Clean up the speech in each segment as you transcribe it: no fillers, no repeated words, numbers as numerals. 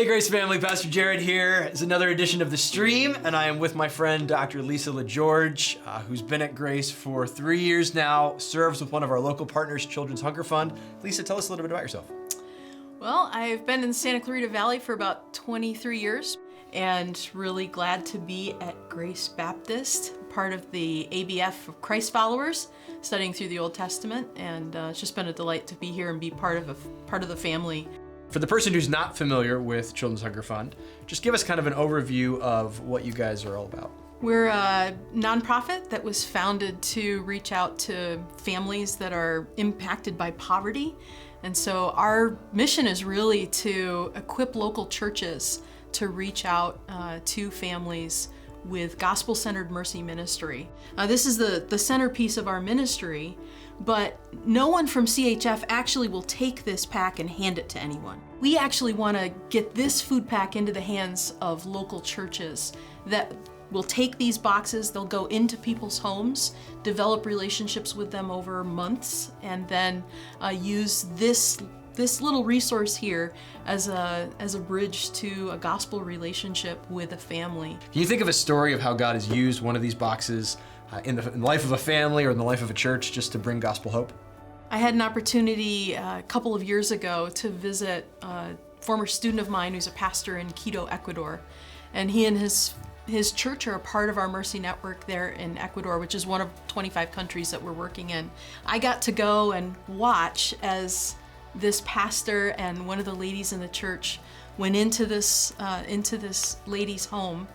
Hey Grace family, Pastor Jared here. It's another edition of The Stream, and I am with my friend Dr. Lisa LaGeorge, who's been at Grace for 3 years now, serves with one of our local partners, Children's Hunger Fund. Lisa, tell us a little bit about yourself. Well, I've been in the Santa Clarita Valley for about 23 years and really glad to be at Grace Baptist, part of the ABF of Christ followers, studying through the Old Testament, and it's just been a delight to be here and be part of the family. For the person who's not familiar with Children's Hunger Fund, just give us kind of an overview of what you guys are all about. We're a nonprofit that was founded to reach out to families that are impacted by poverty. And so our mission is really to equip local churches to reach out to families with gospel-centered mercy ministry. This is the centerpiece of our ministry, but no one from CHF actually will take this pack and hand it to anyone. We actually want to get this food pack into the hands of local churches that will take these boxes, they'll go into people's homes, develop relationships with them over months, and then use this little resource here as a bridge to a gospel relationship with a family. Can you think of a story of how God has used one of these boxes in the life of a family or in the life of a church just to bring gospel hope? I had an opportunity a couple of years ago to visit a former student of mine who's a pastor in Quito, Ecuador, and he and his church are a part of our Mercy Network there in Ecuador, which is one of 25 countries that we're working in. I got to go and watch as this pastor and one of the ladies in the church went into this lady's home,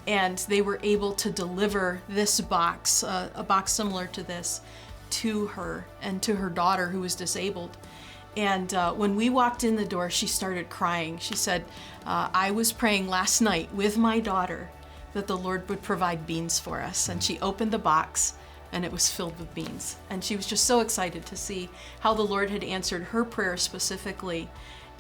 and they were able to deliver this box, a box similar to this, to her and to her daughter who was disabled. And when we walked in the door, she started crying. She said, I was praying last night with my daughter that the Lord would provide beans for us. And she opened the box and it was filled with beans. And she was just so excited to see how the Lord had answered her prayer specifically.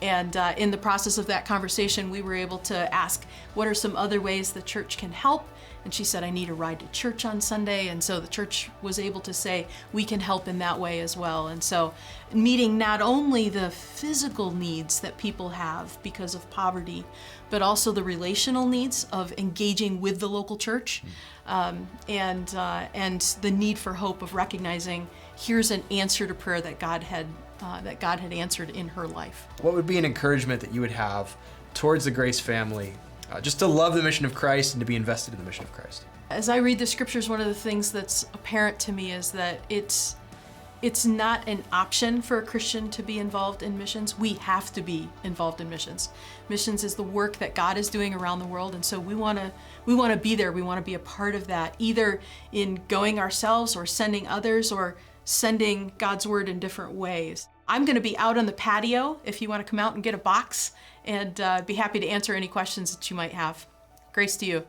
And in the process of that conversation, we were able to ask, what are some other ways the church can help? And she said, I need a ride to church on Sunday. And so the church was able to say, we can help in that way as well. And so meeting not only the physical needs that people have because of poverty, but also the relational needs of engaging with the local church, and the need for hope of recognizing here's an answer to prayer that God had answered in her life. What would be an encouragement that you would have towards the Grace family, just to love the mission of Christ and to be invested in the mission of Christ? As I read the scriptures, one of the things that's apparent to me is that it's not an option for a Christian to be involved in missions. We have to be involved in missions. Missions is the work that God is doing around the world, and so we want to be there. We want to be a part of that, either in going ourselves or sending others or sending God's word in different ways. I'm going to be out on the patio if you want to come out and get a box, and be happy to answer any questions that you might have. Grace to you.